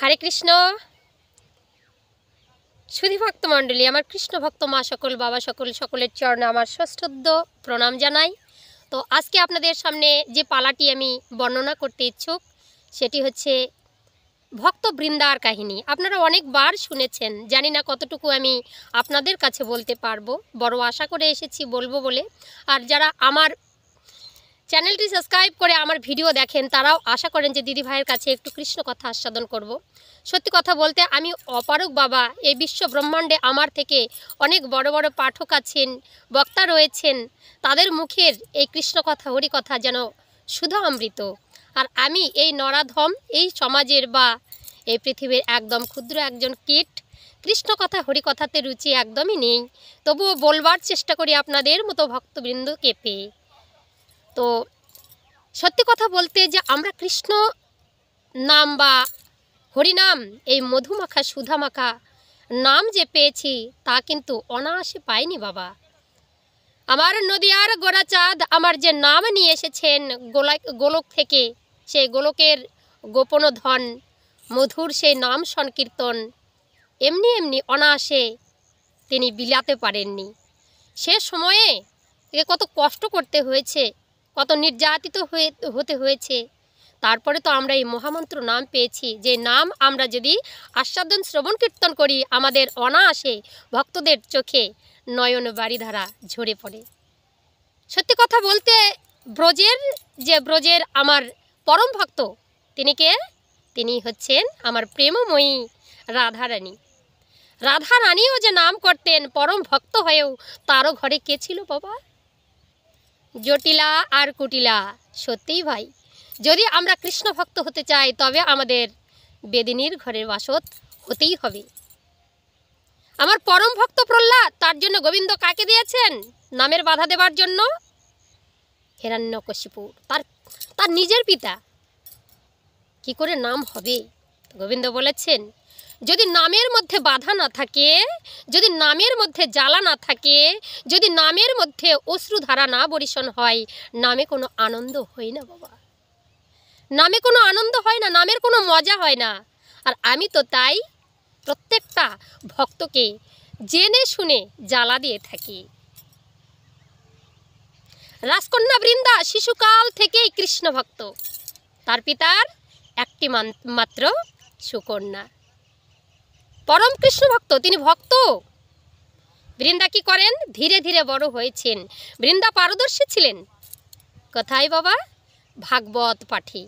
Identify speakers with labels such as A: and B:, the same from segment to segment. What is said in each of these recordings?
A: हरे कृष्ण सुधी भक्त मंडली आमार कृष्ण भक्त मा सकल बाबा सकल सकलेर चरणे आमार सश्रद्ध प्रणाम जानाई। तो आज के आपनादेर सामने जे पालाटी आमी बर्णना करते इच्छुक सेटी होच्छे भक्त बृंदार काहिनी। आपनारा अनेकबार शुनेछेन, जानी ना कतटुकु आमी आपनादेर काछे बोलते पारबो, बड़ आशा करे एसेछि बोलबो बोले। आर जारा आमार चैनलटी सबस्क्राइब करे आमार भिडियो देखें ताराओ आशा करें जे दिदी भाइयेर काछे एकटु कृष्ण कथा आस्वादन करब। सत्यि कथा बोलते आमी अपारग बाबा ए विश्व ब्रह्मांडे आमार थेके अनेक बड़ बड़ पाठक आछेन, बक्ता रयेछेन, तादेर मुखेर ए कृष्ण कथा हरि कथा जेन सुधा अमृत। आर आमी एई नराधम एई समाजेर बा এই পৃথিবীর একদম ক্ষুদ্র একজন কীট, কৃষ্ণ কথা হরি কথাতে রুচি একদমই নেই, তবুও বলবার চেষ্টা করি আপনাদের মতো ভক্তবৃন্দকে পেয়ে। তো সত্যি কথা বলতে যে আমরা কৃষ্ণ নাম বা হরিনাম এই মধুমাখা সুধামাখা নাম যে পেয়েছি তা কিন্তু অনায়াসে পাইনি বাবা। আমার নদিয়ার গোরাচাঁদ আমার যে নাম নিয়ে এসেছেন গোলক থেকে, সেই গোলকের গোপন ধন মধুর সেই নাম সংকীর্তন এমনি এমনি অনায়াসে তিনি বিলাতে পারেননি। সে সময়ে একে কত কষ্ট করতে হয়েছে, কত নির্যাতিত হতে হয়েছে, তারপরে তো আমরা এই মহামন্ত্র নাম পেয়েছি, যে নাম আমরা যদি আস্বাদন শ্রবণ কীর্তন করি আমাদের অনায়াসে ভক্তদের চোখে নয়ন বারিধারা ঝরে পড়ে। সত্যি কথা বলতে ব্রজের আমার পরম ভক্ত তিনি কে? তিনি হচ্ছেন আমার প্রেমময়ী রাধারানী। রাধারানীও যে নাম করতেন পরম ভক্ত হয়েও তারও ঘরে কে ছিল বাবা? জটিলা আর কুটিলা। সত্যিই ভাই, যদি আমরা কৃষ্ণ ভক্ত হতে চাই তবে আমাদের বেদিনীর ঘরের বাসত হতেই হবে। আমার পরম ভক্ত প্রহ্লাদ, তার জন্য গোবিন্দ কাকে দিয়েছেন নামের বাধা দেবার জন্য? হিরণ্যকশিপু, তার নিজের পিতা। কি করে নাম হবে? গোবিন্দ বলেছেন যদি নামের মধ্যে বাধা না থাকে, যদি নামের মধ্যে জ্বালা না থাকে, যদি নামের মধ্যে অশ্রুধারা না বরিশন হয়, নামে কোনো আনন্দ হয় না বাবা। নামে কোনো আনন্দ হয় না, নামের কোনো মজা হয় না। আর আমি তো তাই প্রত্যেকটা ভক্তকে জেনে শুনে জ্বালা দিয়ে থাকি। রাজকন্যা বৃন্দা শিশুকাল থেকেই কৃষ্ণ ভক্ত, তার পিতার একটি মাত্র সুকন্যা। পরম কৃষ্ণ ভক্ত, তিনি ভক্ত। বৃন্দা কি করেন? ধীরে ধীরে বড় হয়েছেন। বৃন্দা পারদর্শী ছিলেন কোথায় বাবা? ভাগবত পাঠে।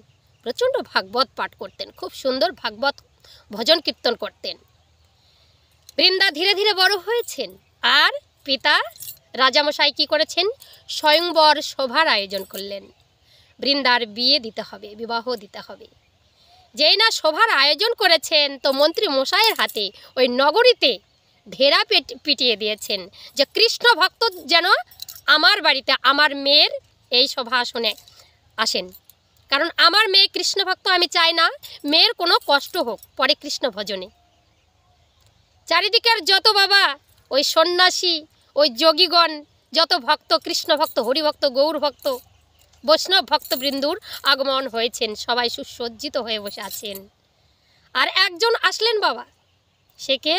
A: প্রচণ্ড ভাগবত পাঠ করতেন, খুব সুন্দর ভাগবত ভজন কীর্তন করতেন। বৃন্দা ধীরে ধীরে বড় হয়েছেন। আর পিতা রাজামশাই কি করেছেন? স্বয়ংবর সভার আয়োজন করলেন। বৃন্দার বিয়ে দিতে হবে, বিবাহ দিতে হবে। যেই না সভার আয়োজন করেছেন তো মন্ত্রী মশাইয়ের হাতে ওই নগরীতে ঢেরা পিটিয়ে দিয়েছেন যে কৃষ্ণ ভক্ত যেন আমার বাড়িতে আমার মেয়ের এই সভা আসনে আসেন, কারণ আমার মেয়ে কৃষ্ণ ভক্ত, আমি চাই না মেয়ের কোনো কষ্ট হোক পরে কৃষ্ণ ভজনে। চারিদিকের যত বাবা ওই সন্ন্যাসী, ওই যোগীগণ, যত ভক্ত, কৃষ্ণ ভক্ত, হরিভক্ত, গৌর ভক্ত, বৈষ্ণব ভক্তবৃন্দুর আগমন হয়েছেন, সবাই সুসজ্জিত হয়ে বসে আছেন। আর একজন আসলেন বাবা, সে কে?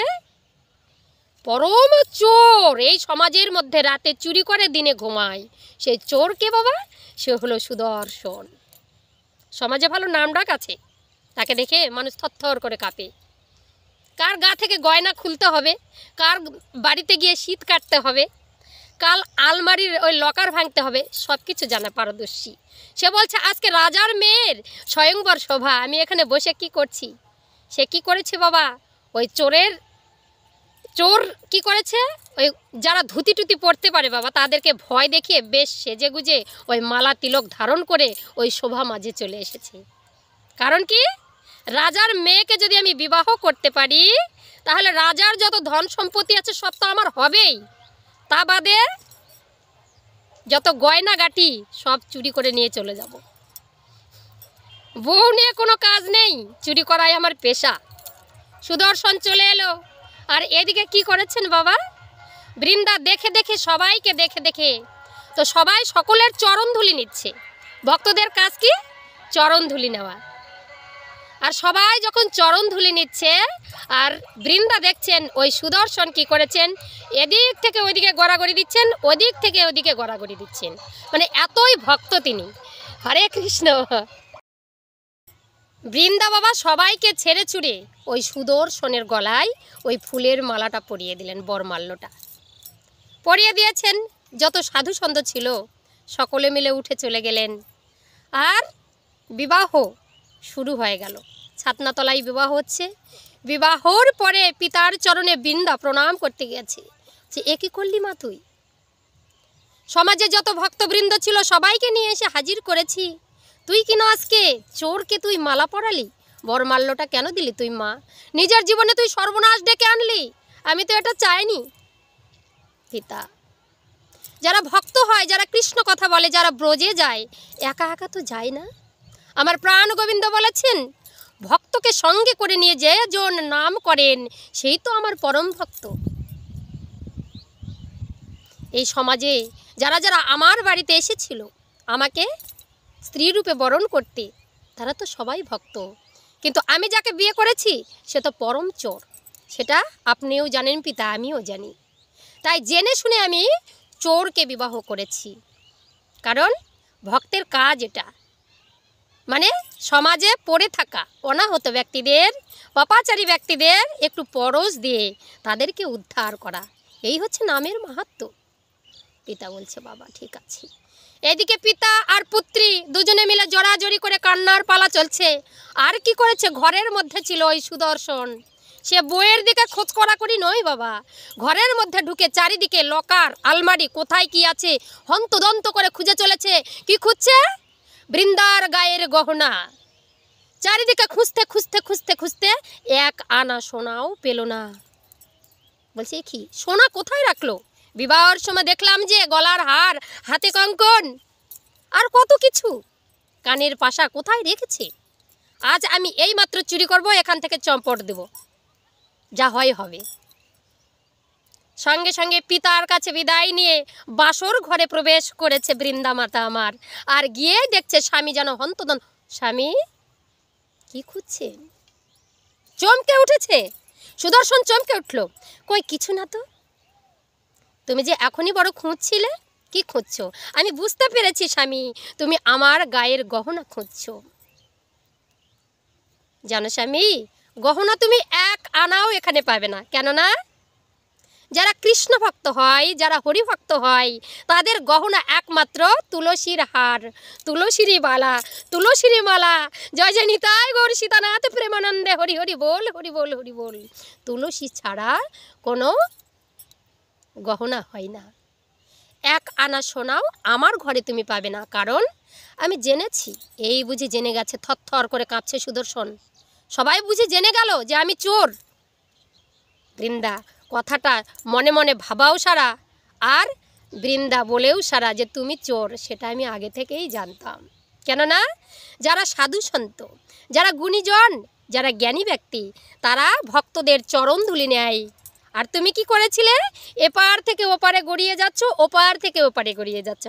A: পরম চোর। এই সমাজের মধ্যে রাতে চুরি করে দিনে ঘুমায়, সেই চোর কে বাবা? সে হলো সুদর্শন। সমাজে ভালো নাম ডাক আছে, তাকে দেখে মানুষ থরথর করে কাঁপে। কার গা থেকে গয়না খুলতে হবে, কার বাড়িতে গিয়ে শীত কাটতে হবে, কাল আলমারির ওই লকার ভাঙতে হবে, সব কিছু জানা পারদর্শী। সে বলছে আজকে রাজার মেয়ের স্বয়ংবর সভা, আমি এখানে বসে কি করছি? সে কি করেছে বাবা? ওই চোর কি করেছে? ওই যারা ধুতি টুতি পড়তে পারে বাবা তাদেরকে ভয় দেখিয়ে বেশ সেজে গুজে ওই মালা তিলক ধারণ করে ওই শোভা মাঝে চলে এসেছে। কারণ কি? রাজার মেয়েকে যদি আমি বিবাহ করতে পারি তাহলে রাজার যত ধন সম্পত্তি আছে সব তো আমার হবেই, তা বাদে যত গয়না গাটি সব চুরি করে নিয়ে চলে যাব। বউ নিয়ে কোনো কাজ নেই, চুরি করাই আমার পেশা। সুদর্শন চলে এলো। আর এদিকে কি করেছেন বাবা? বৃন্দা দেখে দেখে সবাইকে দেখে তো সবাই সকলের চরণ ধুলি নিচ্ছে। ভক্তদের কাজ কি? চরণ ধুলি নেওয়া। আর সবাই যখন চরণ ধুলি নিচ্ছে আর বৃন্দা দেখছেন ওই সুদর্শন কি করেছেন, এদিক থেকে ওইদিকে গড়াগড়ি দিচ্ছেন, ওদিক থেকে ওদিকে গড়াগড়ি দিচ্ছেন, মানে এতই ভক্ত তিনি। হরে কৃষ্ণ। বৃন্দা বাবা সবাইকে ছেড়ে ছুড়ে ওই সুদর্শনের গলায় ওই ফুলের মালাটা পরিয়ে দিলেন, বরমাল্যটা পরিয়ে দিয়েছেন। যত সাধু সন্ত ছিল সকলে মিলে উঠে চলে গেলেন আর বিবাহ শুরু হয়ে গেল। ছাতনাতলায় বিবাহ হচ্ছে। বিবাহর পরে পিতার চরণে বৃন্দা প্রণাম করতে গেছে যে এ কি করলি মা তুই? সমাজে যত ভক্তবৃন্দ ছিল সবাইকে নিয়ে এসে হাজির করেছি, তুই কিনা আজকে চোরকে তুই মালা পরালি, বরমাল্যটা কেন দিলি তুই মা? নিজের জীবনে তুই সর্বনাশ ডেকে আনলি, আমি তো এটা চাইনি। পিতা, যারা ভক্ত হয়, যারা কৃষ্ণ কথা বলে, যারা ব্রজে যায়, একা একা তো যায় না। আমার প্রাণ গোবিন্দ বলেছেন ভক্তকে সঙ্গে করে নিয়ে যে জন নাম করেন সেই তো আমার পরম ভক্ত। এই সমাজে যারা যারা আমার বাড়িতে এসেছিল আমাকে স্ত্রী রূপে বরণ করতে, তারা তো সবাই ভক্ত, কিন্তু আমি যাকে বিয়ে করেছি সে তো পরম চোর। সেটা আপনিও জানেন পিতা, আমিও জানি। তাই জেনে শুনে আমি চোরকে বিবাহ করেছি, কারণ ভক্তের কাজ এটা। মানে সমাজে পড়ে থাকা অনাহত ব্যক্তিদের, পাপাচারী ব্যক্তিদের একটু পরশ দিয়ে তাদেরকে উদ্ধার করা, এই হচ্ছে নামের মাহাত্ম্য। পিতা বলছে বাবা ঠিক আছে। এদিকে পিতা আর পুত্রী দুজনে মিলে জড়াজড়ি করে কান্নার পালা চলছে। আর কি করেছে, ঘরের মধ্যে ছিল ওই সুদর্শন। সে বইয়ের দিকে খোঁজ করাকরি নয় বাবা, ঘরের মধ্যে ঢুকে চারিদিকে লকার আলমারি কোথায় কি আছে হন্তদন্ত করে খুঁজে চলেছে। কি খুঁজছে? বৃন্দার গায়ের গহনা। চারিদিকে খুঁজতে খুঁজতে খুঁজতে খুঁজতে এক আনা সোনাও পেল না। বলছে কি সোনা কোথায় রাখলো? বিবাহের সময় দেখলাম যে গলার হার, হাতে কঙ্কন আর কত কিছু, কানের পাশা কোথায় রেখেছে? আজ আমি এই মাত্র চুরি করব, এখান থেকে চম্পট দেব, যা হয় হবে। সঙ্গে সঙ্গে পিতার কাছে বিদায় নিয়ে বাসর ঘরে প্রবেশ করেছে বৃন্দা মাতা আমার। আর গিয়ে দেখছে স্বামী যেন হন্তদন্ত। স্বামী কি খুঁজছেন? চমকে উঠেছে সুদর্শন, চমকে উঠল। কই কিছু না তো, তুমি যে এখনই বড় খুঁজছিলে, কি খুঁজছো? আমি বুঝতে পেরেছি স্বামী, তুমি আমার গায়ের গহনা খুঁজছো। জানো স্বামী, গহনা তুমি এক আনাও এখানে পাবে না। কেননা যারা কৃষ্ণ ভক্ত হয়, যারা হরিভক্ত হয়, তাদের গহনা একমাত্র তুলসীর হার, তুলসীর বালা, তুলসীর মালা। জয় জয় নিতাই গৌর সীতানাথ প্রেমানন্দে হরি হরি বল, হরি বল, হরি বল। তুলসী ছাড়া কোনো গহনা হয় না। এক আনা সোনাও আমার ঘরে তুমি পাবে না, কারণ আমি জেনেছি। এই বুঝি জেনে গেছে, থরথর করে কাঁপছে সুদর্শন। সবাই বুঝি জেনে গেল যে আমি চোর। বৃন্দা কথাটা মনে মনে ভাবাও সারা, আর বৃন্দা বলেও সারা যে তুমি চোর, সেটা আমি আগে থেকেই জানতাম। কেননা যারা সাধু সন্ত, যারা গুণীজন, যারা জ্ঞানী ব্যক্তি, তারা ভক্তদের চরণ ধুলি নেয়। আর তুমি কি করেছিলে? এপার থেকে ওপারে গড়িয়ে যাচ্ছ, ওপার থেকে ওপারে গড়িয়ে যাচ্ছ।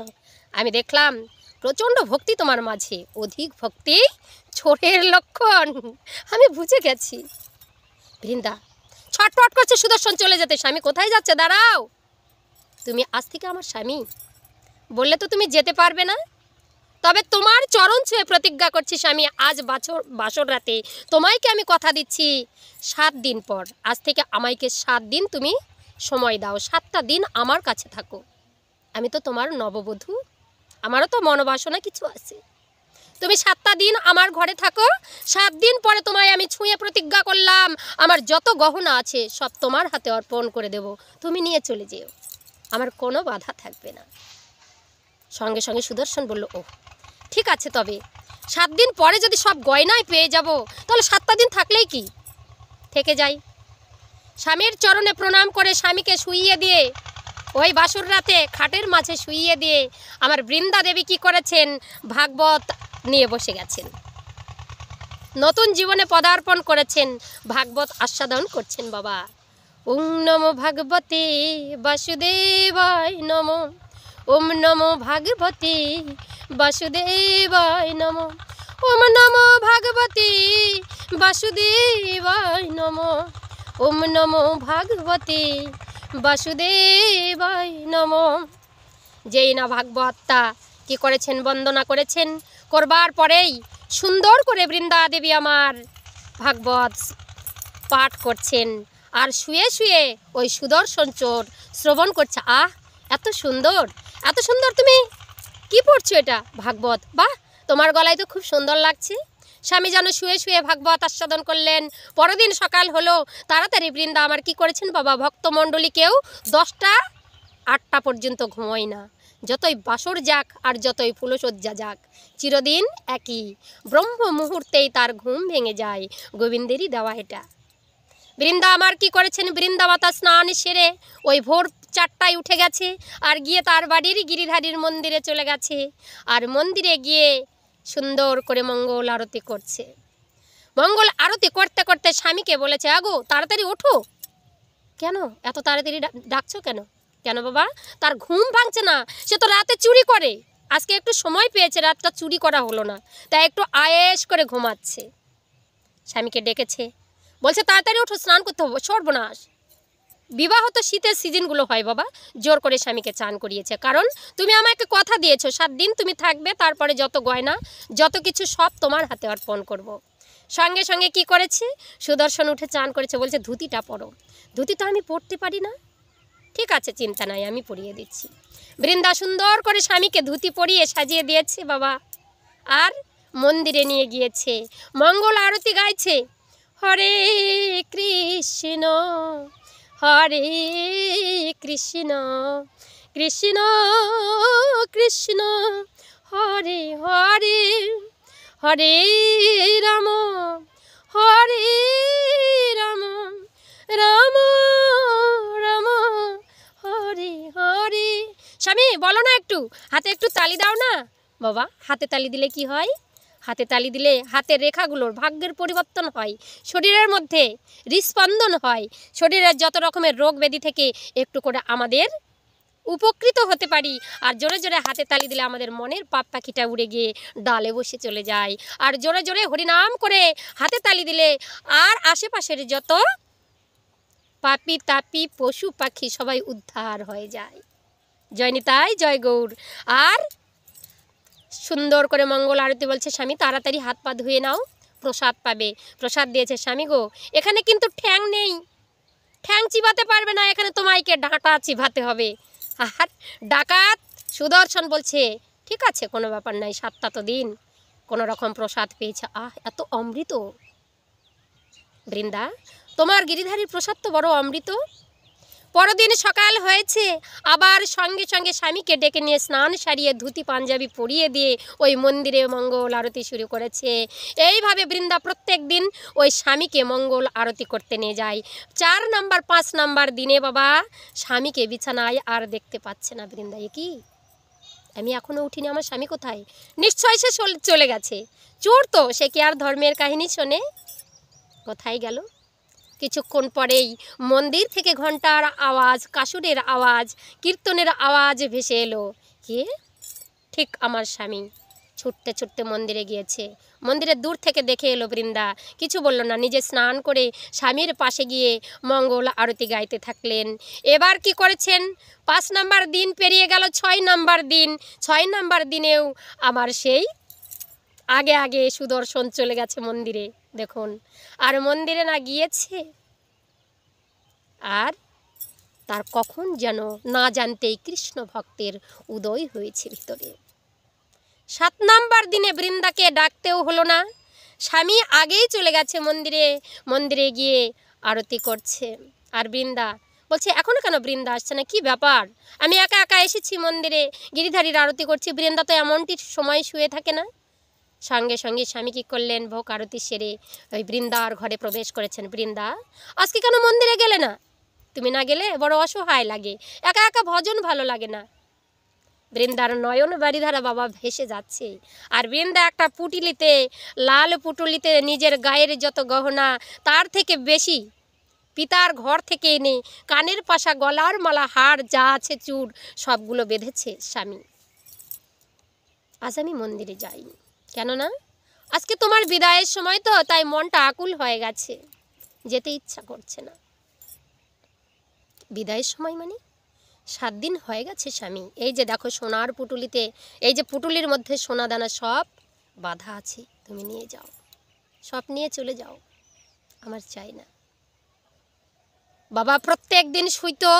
A: আমি দেখলাম প্রচণ্ড ভক্তি তোমার মাঝে, অধিক ভক্তি চোরের লক্ষণ, আমি বুঝে গেছি। বৃন্দা ছটফট করছে সুদর্শন চলে যেতে। স্বামী কোথায় যাচ্ছে? দাঁড়াও, তুমি আজ থেকে আমার স্বামী। বললে তো তুমি যেতে পারবে না, তবে তোমার চরণ ছুঁয়ে প্রতিজ্ঞা করছি স্বামী, আজ বাসর রাতে তোমাইকে আমি কথা দিচ্ছি, 7 দিন পর, আজ থেকে আমাইকে 7 দিন তুমি সময় দাও। 7টা দিন আমার কাছে থাকো। আমি তো তোমার নববধূ, আমারও তো মনোবাসনা কিছু আছে। তুমি 7টা দিন আমার ঘরে থাকো। 7 দিন পরে তোমায় আমি ছুঁয়ে প্রতিজ্ঞা করলাম, আমার যত গহনা আছে সব তোমার হাতে অর্পণ করে দেব, তুমি নিয়ে চলে যেও, আমার কোনো বাধা থাকবে না। সঙ্গে সঙ্গে সুদর্শন বলল, ও ঠিক আছে, তবে 7 দিন পরে যদি সব গয়নায় পেয়ে যাব, তাহলে 7টা দিন থাকলেই কি, থেকে যাই। স্বামীর চরণে প্রণাম করে স্বামীকে শুইয়ে দিয়ে, ওই বাসর রাতে খাটের মাঝে শুইয়ে দিয়ে আমার বৃন্দা দেবী কী করেছেন, ভাগবত নিয়ে বসে গেছেন। নতুন জীবনে পদার্পণ করেছেন, ভাগবত আস্বাদন করছেন বাবা। ওম নমো ভাগবতে বাসুদেবায় নমো, ওম নমো ভাগবতে বাসুদেবায় নমো, ওম নমো ভাগবতী বাসুদেবায় নমো, ওম নমো ভাগবতী বাসুদেবায় নমো। যেই না ভাগবতটা কি করেছেন, বন্দনা করেছেন, করবার পরেই সুন্দর করে বৃন্দা দেবী আমার ভাগবত পাঠ করছেন, আর শুয়ে শুয়ে ওই সুদর্শন চোর শ্রবণ করছে। আহ, এত সুন্দর, এত সুন্দর, তুমি কি পড়ছো এটা? ভাগবত। বাহ, তোমার গলায় তো খুব সুন্দর লাগছে। স্বামী যেন শুয়ে শুয়ে ভাগবত আস্বাদন করলেন। পরদিন সকাল হলো, তাড়াতাড়ি বৃন্দা আমার কি করেছেন বাবা, ভক্তমণ্ডলী কেউ 10টা 8টা পর্যন্ত ঘুমোয় না। যতই বাসর যাক আর যতই ফুলশয্যা যাক, চিরদিন একই, ব্রহ্ম মুহূর্তেই তার ঘুম ভেঙে যায়। গোবিন্দেরই দেওয়া এটা। বৃন্দা আমার কি করেছেন, বৃন্দামাতা স্নান সেরে ওই ভোর 4টায় উঠে গেছে, আর গিয়ে তার বাড়ির গিরিধারীর মন্দিরে চলে গেছে। আর মন্দিরে গিয়ে সুন্দর করে মঙ্গল আরতি করছে। মঙ্গল আরতি করতে করতে স্বামীকে বলেছে, আগো তাড়াতাড়ি ওঠো। কেন এত তাড়াতাড়ি ডাকছো কেন? কেন বাবা, তার ঘুম ভাঙছে না। সে তো রাতে চুরি করে, আজকে একটু সময় পেয়েছে, রাতটা চুরি করা হলো না, তাই একটু আয়েশ করে ঘুমাচ্ছে। স্বামীকে ডেকেছে, বলছে তাড়াতাড়ি ওঠো, স্নান করতে হবে। সর্বনাশ, বিবাহ তো শীতের সিজনগুলো হয় বাবা। জোর করে স্বামীকে চান করিয়েছে, কারণ তুমি আমাকে কথা দিয়েছো 7 দিন তুমি থাকবে, তারপরে যত গয়না যত কিছু সব তোমার হাতে অর্পণ করব। সঙ্গে সঙ্গে কি করেছে, সুদর্শন উঠে চান করেছে, বলছে ধুতিটা পরো। ধুতি তো আমি পরতে পারি না। ঠিক আছে, চিন্তা নাই, আমি পরিয়ে দিচ্ছি। বৃন্দা সুন্দর করে স্বামীকে ধুতি পরিয়ে সাজিয়ে দিয়েছে বাবা, আর মন্দিরে নিয়ে গিয়েছে, মঙ্গল আরতি গাইছে। হরে কৃষ্ণ হরে কৃষ্ণ কৃষ্ণ কৃষ্ণ হরে হরে, হরে রাম হরে রাম, রাম রাম হরে হরে। স্বামী বলো না, একটু হাতে একটু তালি দাও না। বাবা, হাতে তালি দিলে কি হয়? হাতে তালি দিলে হাতের রেখাগুলোর ভাগ্যের পরিবর্তন হয়, শরীরের মধ্যে হৃৎস্পন্দন হয়, শরীরের যত রকমের রোগ ব্যাধি থেকে একটু করে আমাদের উপকৃত হতে পারি। আর জোরে জোরে হাতে তালি দিলে আমাদের মনের পাপ পাখিটা উড়ে গিয়ে ডালে বসে চলে যায়। আর জোরে জোরে হরিনাম করে হাতে তালি দিলে আর আশেপাশের যত পাপি তাপি পশু পাখি সবাই উদ্ধার হয়ে যায়। জয় নিতাই, জয় গৌর। আর সুন্দর করে মঙ্গল আরতি বলছে, স্বামী তাড়াতাড়ি হাত পা ধুয়ে নাও, প্রসাদ পাবে। প্রসাদ দিয়েছে। স্বামী গো, এখানে কিন্তু ঠ্যাং নেই, ঠ্যাং চিবাতে পারবে না, এখানে তোমাকে ডাঁটা চিবাতে হবে। আর ডাকাত সুদর্শন বলছে, ঠিক আছে, কোনো ব্যাপার নাই, 7টা তো দিন কোনো রকম প্রসাদ পেয়েছে। আহ, এত অমৃত বৃন্দা, তোমার গিরিধারীর প্রসাদ তো বড় অমৃত। পরদিন সকাল হয়েছে, আবার সঙ্গে সঙ্গে স্বামীকে ডেকে নিয়ে স্নান সারিয়ে ধুতি পাঞ্জাবি পরিয়ে দিয়ে ওই মন্দিরে মঙ্গল আরতি শুরু করেছে। এইভাবে বৃন্দা প্রত্যেক দিন ওই স্বামীকে মঙ্গল আরতি করতে নিয়ে যায়। 4 নাম্বার 5 নাম্বার দিনে বাবা স্বামীকে বিছানায় আর দেখতে পাচ্ছে না বৃন্দা। এ কি, আমি এখনও উঠিনি, আমার স্বামী কোথায়? নিশ্চয় সে চলে গেছে। চোর তো, সে কি আর ধর্মের কাহিনী শোনে? কোথায় গেল? কিছুক্ষণ পরেই মন্দির থেকে ঘণ্টার আওয়াজ, কাসুরের আওয়াজ, কীর্তনের আওয়াজ ভেসে এলো। কে? ঠিক আমার স্বামী। ছুটতে ছুটতে মন্দিরে গিয়েছে। মন্দিরের দূর থেকে দেখে এলো বৃন্দা, কিছু বলল না, নিজে স্নান করে স্বামীর পাশে গিয়ে মঙ্গল আরতি গাইতে থাকলেন। এবার কি করেছেন, 5 নাম্বার দিন পেরিয়ে গেল, 6 নাম্বার দিন। 6 নাম্বার দিনেও আমার সেই আগে আগে সুদর্শন চলে গেছে মন্দিরে, দেখুন। আর মন্দিরে না গিয়েছে, আর তার কখন যেন না জানতেই কৃষ্ণ ভক্তের উদয় হয়েছে ভিতরে। 7 নাম্বার দিনে বৃন্দাকে ডাকতেও হলো না, স্বামী আগেই চলে গেছে মন্দিরে। মন্দিরে গিয়ে আরতি করছে। আর বৃন্দা বলছে, এখনও কেন বৃন্দা আসছে না, কি ব্যাপার? আমি একা একা এসেছি মন্দিরে, গিরিধারীর আরতি করছি। বৃন্দা তো এমনটি সময় শুয়ে থাকে না। সঙ্গে সঙ্গে স্বামী কী করলেন, ভোগ আরতি সেরে ওই বৃন্দার ঘরে প্রবেশ করেছেন। বৃন্দা, আজকে কেন মন্দিরে গেলে না? তুমি না গেলে বড় অসহায় লাগে, একা একা ভজন ভালো লাগে না। বৃন্দার নয়ন বাড়িধারা বাবা ভেসে যাচ্ছে। আর বৃন্দা একটা পুটুলিতে, লাল পুটুলিতে নিজের গায়ের যত গহনা তার থেকে বেশি পিতার ঘর থেকে এনে কানের পাশা, গলার মালা, হার যা আছে চূড় সবগুলো বেঁধেছে স্বামী। আজ আমি মন্দিরে যাইনি, কেননা আজকে তোমার বিদায়ের সময় তো, তাই মনটা আকুল হয়ে গেছে, যেতে ইচ্ছা করছে না। বিদায়ের সময় মানে 7 দিন হয়ে গেছে স্বামী। এই যে দেখো সোনার পুটুলিতে, এই যে পুটুলির মধ্যে সোনা দানা সব বাঁধা আছে, তুমি নিয়ে যাও, সব নিয়ে চলে যাও, আমার চাই না। বাবা প্রত্যেক দিন শুইতো,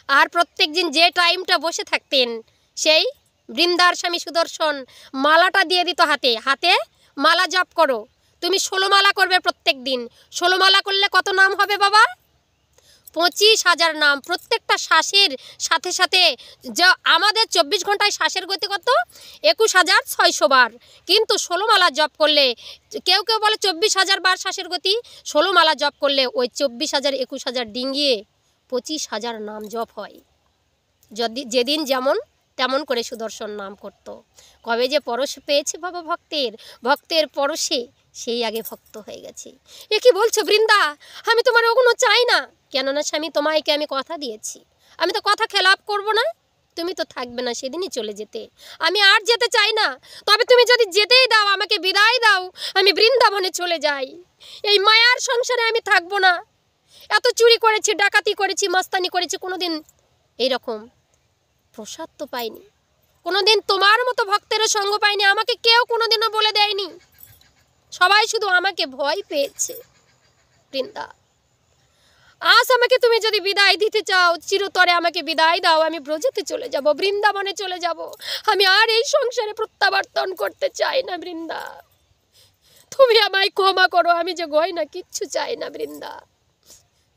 A: আর প্রত্যেক দিন যে টাইমটা বসে থাকতেন, সেই বৃন্দার স্বামী সুদর্শন মালাটা দিয়ে দিত হাতে। হাতে মালা জপ করো, তুমি 16 মালা করবে প্রত্যেক দিন। 16 মালা করলে কত নাম হবে বাবা? 25,000 নাম। প্রত্যেকটা শ্বাসের সাথে সাথে, যা আমাদের 24 ঘন্টায় শ্বাসের গতি কত? 21,600 বার। কিন্তু 16 মালা জপ করলে, কেউ কেউ বলে 24,000 বার শ্বাসের গতি, 16 মালা জপ করলে ওই 24,000 21,000 ডিঙ্গিয়ে 25,000 নাম জপ হয়। যদি যেদিন যেমন তেমন করে সুদর্শন নাম করত। কবে যে পরশ পেয়েছে বাবা ভক্তের, ভক্তের পরশে সেই আগে ভক্ত হয়ে গেছে। এ কি বলছো বৃন্দা? আমি তোমার ওগুলো চাই না। কেননা স্বামী, তোমাকে আমি কথা দিয়েছি, আমি তো কথা খেলাপ করব না। তুমি তো থাকবে না, সেদিনই চলে যেতে। আমি আর যেতে চাই না। তবে তুমি যদি যেতেই দাও, আমাকে বিদায় দাও, আমি বৃন্দাবনে চলে যাই। এই মায়ার সংসারে আমি থাকবো না। এত চুরি করেছি, ডাকাতি করেছি, মাস্তানি করেছি, কোনোদিন এইরকম প্রসাদ তো পাইনি, কোনোদিন তোমার মতো ভক্তেরও সঙ্গ পাইনি। আমাকে কেউ কোনোদিনও বলে দেয়নি, সবাই শুধু আমাকে ভয় পেয়েছে। বৃন্দা, আজ আমাকে তুমি যদি বিদায় দিতে চাও, চিরতরে আমাকে বিদায় দাও, আমি ব্রজেতে চলে যাব, বৃন্দাবনে চলে যাব। আমি আর এই সংসারে প্রত্যাবর্তন করতে চাই না বৃন্দা। তুমি আমায় ক্ষমা করো, আমি যে গয়না কিচ্ছু চাই না বৃন্দা,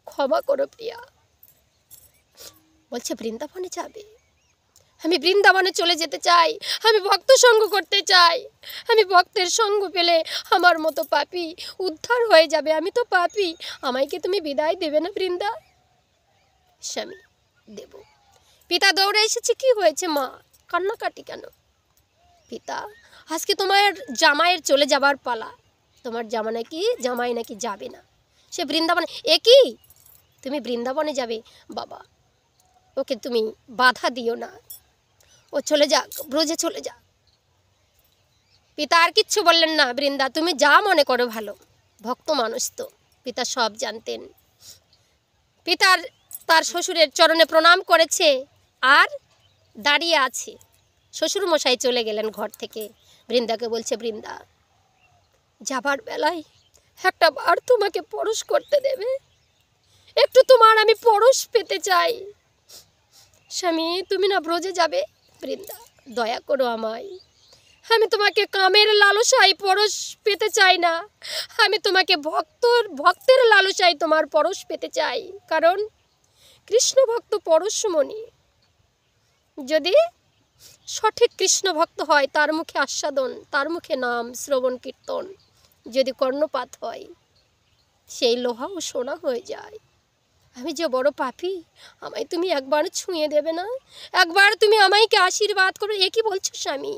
A: ক্ষমা করো প্রিয়া। বলছে বৃন্দাবনে যাবে? আমি বৃন্দাবনে চলে যেতে চাই, আমি ভক্ত সঙ্গ করতে চাই। আমি ভক্তের সঙ্গ পেলে আমার মতো পাপী উদ্ধার হয়ে যাবে। আমি তো পাপী, আমায় কি তুমি বিদায় দেবে না বৃন্দা? স্বামী, দেব। পিতা দৌড়ে এসেছে। কি হয়েছে মা, কান্নাকাটি কেন? পিতা, আজকে তোমার জামাইয়ের চলে যাবার পালা। তোমার জামাই নাকি যাবে না, সে বৃন্দাবনে। এ কি, তুমি বৃন্দাবনে যাবে? বাবা, ওকে তুমি বাধা দিও না, ও চলে যাক, ব্রজে চলে যাক। পিতা আর কিচ্ছু বললেন না। বৃন্দা, তুমি যা মনে করো ভালো, ভক্ত মানুষ তো। পিতা সব জানতেন। পিতার তার শ্বশুরের চরণে প্রণাম করেছে আর দাঁড়িয়ে আছে। শ্বশুর মশাই চলে গেলেন ঘর থেকে। বৃন্দাকে বলছে, বৃন্দা, যাবার বেলায় একটা বার তোমাকে পরশ করতে দেবে? একটু তোমার আমি পরশ পেতে চাই। স্বামী, তুমি না ব্রজে যাবে? বৃন্দা, দয়া করো আমায়, আমি তোমাকে কামের লালসায় পরশ পেতে চাই না, আমি তোমাকে ভক্তের লালসায় তোমার পরশ পেতে চাই। কারণ কৃষ্ণ ভক্ত পরশমণি। যদি সঠিক কৃষ্ণ ভক্ত হয়, তার মুখে আস্বাদন, তার মুখে নাম শ্রবণ কীর্তন যদি কর্ণপাত হয়, সেই লোহাও সোনা হয়ে যায়। আমি যে বড় পাপী, আমায় তুমি একবার ছুঁয়ে দেবে না? একবার তুমি আমায়কে আশীর্বাদ করো। এ কি বলছো স্বামী?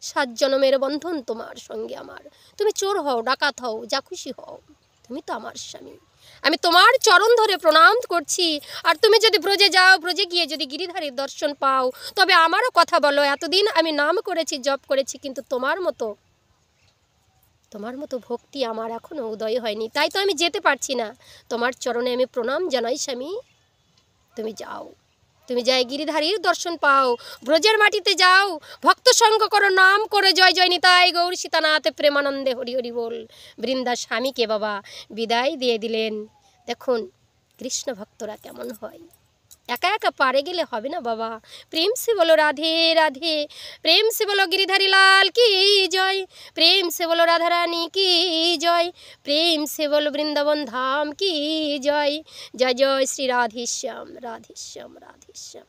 A: 7 জনমের বন্ধন তোমার সঙ্গে আমার। তুমি চোর হও, ডাকাত হও, যা খুশি হও, তুমি তো আমার স্বামী। আমি তোমার চরণ ধরে প্রণাম করছি। আর তুমি যদি ব্রজে যাও, ব্রজে গিয়ে যদি গিরিধারীর দর্শন পাও, তবে আমারও কথা বলো। এতদিন আমি নাম করেছি, জপ করেছি, কিন্তু তোমার মতো ভক্তি আমার এখনও উদয় হয়নি। তাই তো আমি যেতে পারছি না। তোমার চরণে আমি প্রণাম জানাই স্বামী। তুমি যাও, তুমি যাই গিরিধারীর দর্শন পাও, ব্রজের মাটিতে যাও, ভক্ত সঙ্গ করো, নাম করে জয় জয় নিতাই গৌর সীতানাথ প্রেমানন্দে হরি হরি বল। বৃন্দা স্বামীকে বাবা বিদায় দিয়ে দিলেন। দেখুন কৃষ্ণ ভক্তরা কেমন হয়। একা একা পারে গেলে হবে না বাবা। প্রেম সে বলো রাধে রাধে, প্রেম সে বলো গিরিধারী লাল কি জয়, প্রেম সে বলো রাধা রানী কি জয়, প্রেম সে বলো বৃন্দাবন ধাম কি জয়। জয় জয় শ্রী রাধেশ্যাম রাধেশ্যাম রাধেশ্যাম।